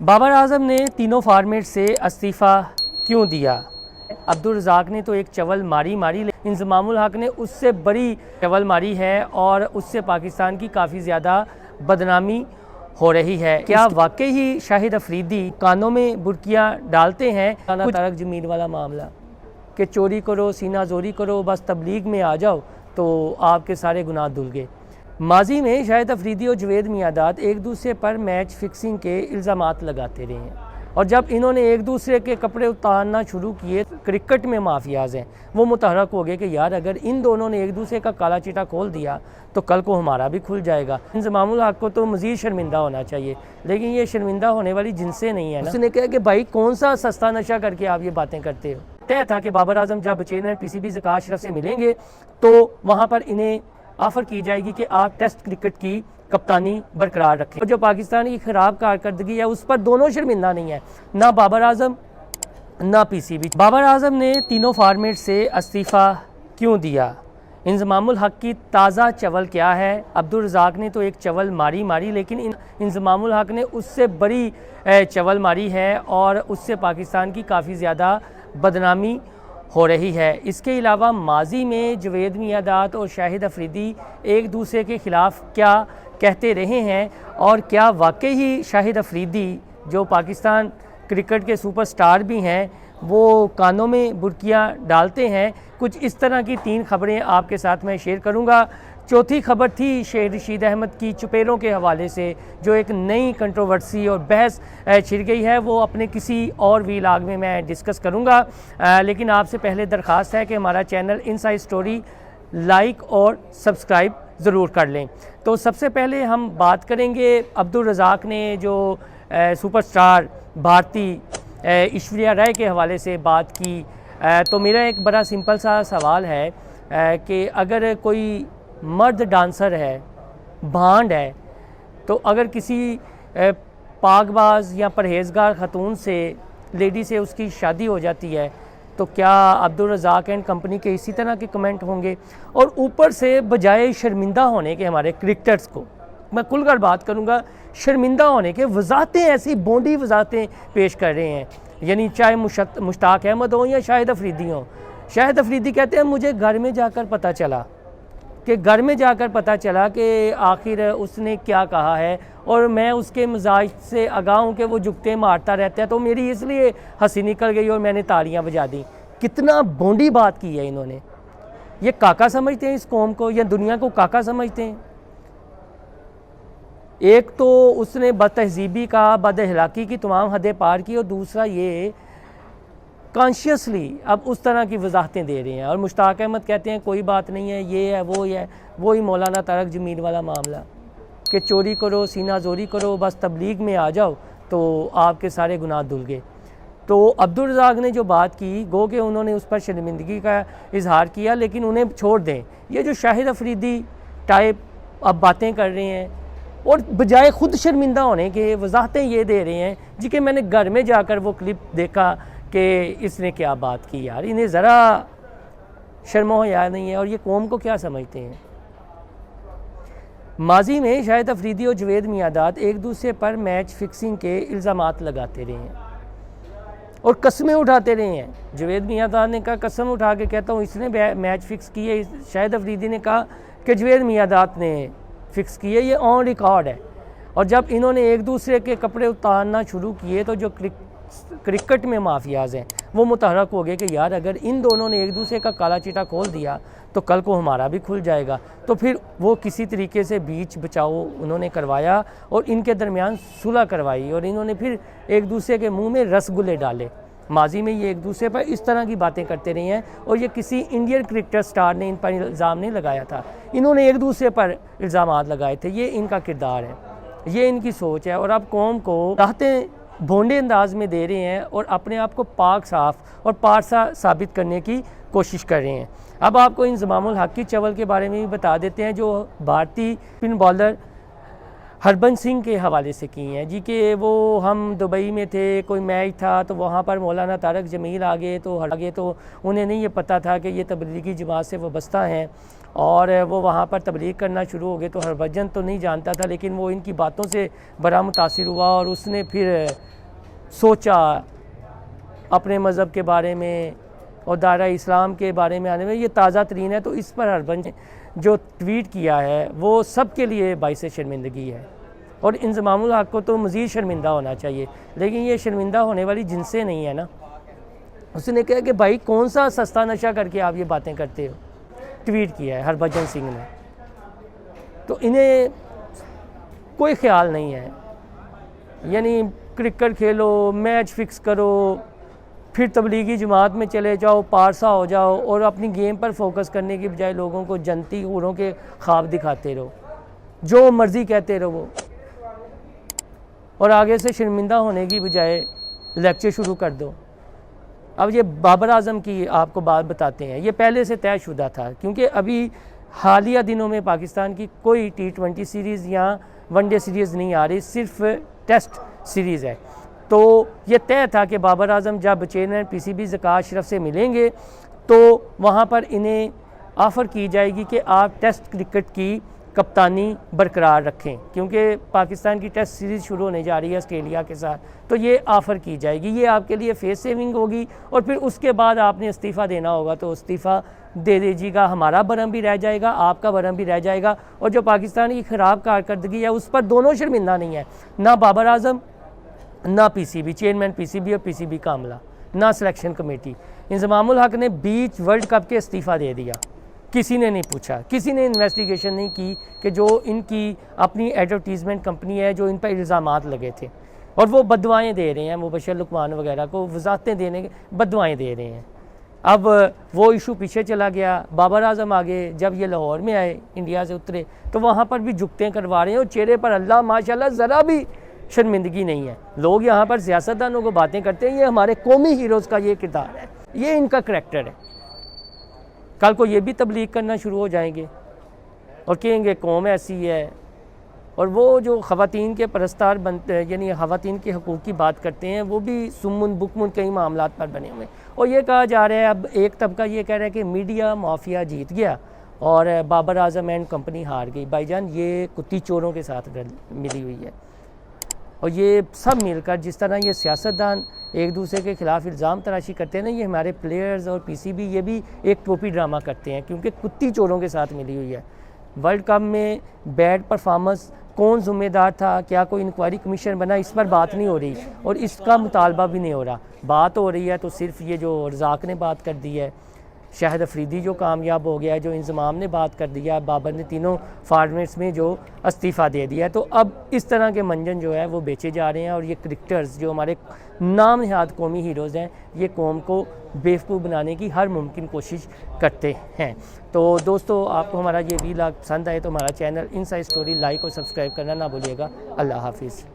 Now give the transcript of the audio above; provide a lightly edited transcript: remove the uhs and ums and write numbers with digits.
बाबर आजम ने तीनों फॉर्मेट से इस्तीफ़ा क्यों दिया? अब्दुल रज़ाक ने तो एक चवल मारी, इंज़मामुल हक ने उससे बड़ी चवल मारी है और उससे पाकिस्तान की काफ़ी ज़्यादा बदनामी हो रही है। क्या वाकई ही शाहिद अफरीदी कानों में बुर्कियाँ डालते हैं? तारक जमीन वाला मामला कि चोरी करो, सीना जोरी करो, बस तबलीग में आ जाओ तो आपके सारे गुनाह धुल गए। माजी में शाहिद अफरीदी और जवेद मियादाद एक दूसरे पर मैच फिक्सिंग के इल्ज़ामात लगाते रहे हैं और जब इन्होंने एक दूसरे के कपड़े उतारना शुरू किए, क्रिकेट में माफियाज हैं वो मुतहरक हो गए कि यार अगर इन दोनों ने एक दूसरे का काला चिटा खोल दिया तो कल को हमारा भी खुल जाएगा। इंज़मामुल हक को तो मज़ीद शर्मिंदा होना चाहिए, लेकिन ये शर्मिंदा होने वाली जिनसे नहीं है ना। उसने कहा कि भाई कौन सा सस्ता नशा करके आप ये बातें करते हो। तय था कि बाबर आजम जब चेयरमैन पीसीबी ज़कात अशरफ से मिलेंगे तो वहाँ पर इन्हें ऑफ़र की जाएगी कि आप टेस्ट क्रिकेट की कप्तानी बरकरार रखें। और जो पाकिस्तान की ख़राब कारकर्दगी है उस पर दोनों शर्मिंदा नहीं है, ना बाबर आजम ना पीसीबी। बाबर आजम ने तीनों फॉर्मेट से इस्तीफ़ा क्यों दिया? इंज़मामुल हक की ताज़ा चवल क्या है? अब्दुल रज़ाक ने तो एक चवल मारी, लेकिन इंज़मामुल हक ने उससे बड़ी चवल मारी है और उससे पाकिस्तान की काफ़ी ज़्यादा बदनामी हो रही है। इसके अलावा माजी में जवेद मियादाद और शाहिद अफरीदी एक दूसरे के ख़िलाफ़ क्या कहते रहे हैं और क्या वाकई ही शाहिद अफरीदी जो पाकिस्तान क्रिकेट के सुपरस्टार भी हैं वो कानों में बुर्कियाँ डालते हैं? कुछ इस तरह की 3 खबरें आपके साथ मैं शेयर करूँगा। चौथी खबर थी शेख रशीद अहमद की चुपेरों के हवाले से, जो एक नई कंट्रोवर्सी और बहस छिड़ गई है, वो अपने किसी और व्लॉग में मैं डिस्कस करूँगा। लेकिन आपसे पहले दरख्वास्त है कि हमारा चैनल इनसाइड स्टोरी लाइक और सब्सक्राइब ज़रूर कर लें। तो सबसे पहले हम बात करेंगे अब्दुल रज़ाक ने जो सुपरस्टार भारती ऐश्वर्या राय के हवाले से बात की। तो मेरा एक बड़ा सिंपल सा सवाल है कि अगर कोई मर्द डांसर है, भांड है, तो अगर किसी पाकबाज या परहेजगार खतून से लेडी से उसकी शादी हो जाती है तो क्या अब्दुल रज़ाक एंड कंपनी के इसी तरह के कमेंट होंगे? और ऊपर से बजाय शर्मिंदा होने के हमारे क्रिकेटर्स को, मैं खुलकर बात करूंगा, शर्मिंदा होने के वजाहतें, ऐसी बोंडी वजाहतें पेश कर रहे हैं। यानी चाहे मुश्ताक अहमद हो या शाहिद अफरीदी हो। शाहिद अफरीदी कहते हैं मुझे घर में जाकर पता चला कि आखिर उसने क्या कहा है और मैं उसके मिजाज से आगाह हूँ कि वो जुगते मारता रहता है, तो मेरी इसलिए हंसी निकल गई और मैंने तालियां बजा दी। कितना बोंडी बात की है इन्होंने। ये काका समझते हैं इस कौम को या दुनिया को काका समझते हैं? एक तो उसने बदतहजीबी का, बदअखलाकी की तमाम हदें पार की और दूसरा ये कॉन्शियसली अब उस तरह की वजाहतें दे रहे हैं। और मुश्ताक अहमद कहते हैं कोई बात नहीं है, ये है वो है, वही मौलाना तारक जमीन वाला मामला कि चोरी करो, सीना जोरी करो, बस तबलीग में आ जाओ तो आपके सारे गुनाह धुल गए। तो अब्दुल रज़ाक ने जो बात की, गो कि उन्होंने उस पर शर्मिंदगी का इजहार किया, लेकिन उन्हें छोड़ दें। ये जो शाहिद अफरीदी टाइप अब बातें कर रहे हैं और बजाय ख़ुद शर्मिंदा होने के वजाहतें ये दे रहे हैं जी कि मैंने घर में जाकर वो क्लिप देखा कि इसने क्या बात की। यार इन्हें ज़रा शर्मो हया नहीं है और ये कौम को क्या समझते हैं। माजी में शाहिद अफरीदी और जवेद मियादाद एक दूसरे पर मैच फिक्सिंग के इल्ज़ामात लगाते रहे हैं और कस्में उठाते रहे हैं। जवेद मियादाद ने कहा, कसम उठा के कहता हूँ इसने मैच फिक्स किए। शाहिद अफरीदी ने कहा कि जवेद मियादाद ने फिक्स किए, ये ऑन रिकॉर्ड है। और जब इन्होंने एक दूसरे के कपड़े उतारना शुरू किए तो जो क्रिकेट में माफियाज हैं वो मुतहरक हो गए कि यार अगर इन दोनों ने एक दूसरे का काला चिटा खोल दिया तो कल को हमारा भी खुल जाएगा। तो फिर वो किसी तरीके से बीच बचाओ उन्होंने करवाया और इनके दरमियान सुलह करवाई और इन्होंने फिर एक दूसरे के मुंह में रसगुल्ले डाले। माजी में ये एक दूसरे पर इस तरह की बातें करते रहे हैं और ये किसी इंडियन क्रिकेट स्टार ने इन पर इल्ज़ाम नहीं लगाया था, इन्होंने एक दूसरे पर इल्ज़ाम लगाए थे। ये इनका किरदार है, ये इनकी सोच है और अब कौम को राहतें भोंडे अंदाज में दे रहे हैं और अपने आप को पाक साफ और पारसा साबित करने की कोशिश कर रहे हैं। अब आपको इंज़मामुल हक की चवल के बारे में भी बता देते हैं। जो भारतीय स्पिन बॉलर हरबंस सिंह के हवाले से की हैं जी, कि वो हम दुबई में थे, कोई मैच था तो वहाँ पर मौलाना तारक जमील आ गए तो उन्हें नहीं ये पता था कि ये तबलीगी जमात से वाबस्ता हैं और वो वहाँ पर तबलीग करना शुरू हो गए। तो हरभजन तो नहीं जानता था, लेकिन वो इनकी बातों से बड़ा मुतासिर हुआ और उसने फिर सोचा अपने मज़हब के बारे में और दायरा इस्लाम के बारे में आने में। ये ताज़ा तरीन है, तो इस पर हरभजन जो ट्वीट किया है वो सबके लिए बाइस शर्मिंदगी है और इंज़मामुल हक़ को तो मज़ीद शर्मिंदा होना चाहिए, लेकिन ये शर्मिंदा होने वाली जिनसे नहीं है ना। उसने कहा कि भाई कौन सा सस्ता नशा करके आप ये बातें करते हो, ट्वीट किया है हरभजन सिंह ने। तो इन्हें कोई ख्याल नहीं है, यानी क्रिकेट खेलो, मैच फिक्स करो, फिर तबलीगी जमात में चले जाओ, पारसा हो जाओ और अपनी गेम पर फोकस करने की बजाय लोगों को जनती हूरों के ख्वाब दिखाते रहो, जो मर्ज़ी कहते रहो और आगे से शर्मिंदा होने की बजाय लेक्चर शुरू कर दो। अब ये बाबर आज़म की आपको बात बताते हैं, ये पहले से तयशुदा था, क्योंकि अभी हालिया दिनों में पाकिस्तान की कोई T20 सीरीज़ या वनडे सीरीज़ नहीं आ रही, सिर्फ टेस्ट सीरीज़ है। तो ये तय था कि बाबर आज़म जब चेयरमैन PCB ज़कात अशरफ से मिलेंगे तो वहाँ पर इन्हें ऑफ़र की जाएगी कि आप टेस्ट क्रिकेट की कप्तानी बरकरार रखें, क्योंकि पाकिस्तान की टेस्ट सीरीज़ शुरू होने जा रही है ऑस्ट्रेलिया के साथ। तो ये ऑफ़र की जाएगी, ये आपके लिए फेस सेविंग होगी और फिर उसके बाद आपने इस्तीफ़ा देना होगा तो इस्तीफ़ा दे दीजिएगा, हमारा बरम भी रह जाएगा, आपका बरम भी रह जाएगा। और जो पाकिस्तान की ख़राब कारकर्दगी है उस पर दोनों शर्मिंदा नहीं है, ना बाबर आज़म ना PCB, चेयरमैन PCB और PCB का अमला, ना सिलेक्शन कमेटी। इंज़मामुल हक़ ने बीच वर्ल्ड कप के इस्तीफ़ा दे दिया, किसी ने नहीं पूछा, किसी ने इन्वेस्टिगेशन नहीं की कि जो इनकी अपनी एडवर्टीज़मेंट कंपनी है जो इन पर इल्ज़ामात लगे थे और वो बदवाएँ दे रहे हैं, मुबशर लुकमान वगैरह को वजाहतें देने के बदवाएँ दे रहे हैं। अब वो इशू पीछे चला गया, बाबर आज़म आगे जब ये लाहौर में आए, इंडिया से उतरे, तो वहाँ पर भी जुगतें करवा रहे हैं और चेहरे पर अल्लाह माशाल्लाह ज़रा भी शर्मिंदगी नहीं है। लोग यहाँ पर सियासतदानों को बातें करते हैं, ये हमारे कौमी हीरोज़ का ये किरदार है, ये इनका करैक्टर है। कल को ये भी तबलीग करना शुरू हो जाएंगे और कहेंगे कौम ऐसी है। और वो जो ख़वातीन के परस्तार बनते हैं, यानी ख़वातीन के हकूक़ की बात करते हैं, वो भी सुम्मुन बुकमुन कई मामलात पर बने हुए हैं। और ये कहा जा रहा है, अब एक तबका ये कह रहा है कि मीडिया माफिया जीत गया और बाबर आज़म एंड कंपनी हार गई। भाईजान ये कुत्ती चोरों के साथ मिली हुई है और ये सब मिलकर जिस तरह ये सियासतदान एक दूसरे के ख़िलाफ़ इल्ज़ाम तराशी करते हैं ना, ये हमारे प्लेयर्स और PCB ये भी एक टोपी ड्रामा करते हैं, क्योंकि कुत्ती चोरों के साथ मिली हुई है। वर्ल्ड कप में बैड परफॉर्मेंस कौन ज़िम्मेदार था, क्या कोई इंक्वायरी कमीशन बना, इस पर बात नहीं हो रही और इसका मुतालबा भी नहीं हो रहा। बात हो रही है तो सिर्फ ये जो रज़ाक ने बात कर दी है, शाहिद अफरीदी जो कामयाब हो गया है, जो इंज़माम ने बात कर दिया, बाबर ने तीनों फॉर्मेट्स में जो इस्तीफ़ा दे दिया है। तो अब इस तरह के मंजन जो है वो बेचे जा रहे हैं और ये क्रिकेटर्स जो हमारे नाम नहाद कौमी हीरोज़ हैं, ये कौम को बेवकूफ़ बनाने की हर मुमकिन कोशिश करते हैं। तो दोस्तों, आपको हमारा ये वीलॉग पसंद आए तो हमारा चैनल इनसाइड स्टोरी लाइक और सब्सक्राइब करना ना भूलिएगा। अल्लाह हाफिज़।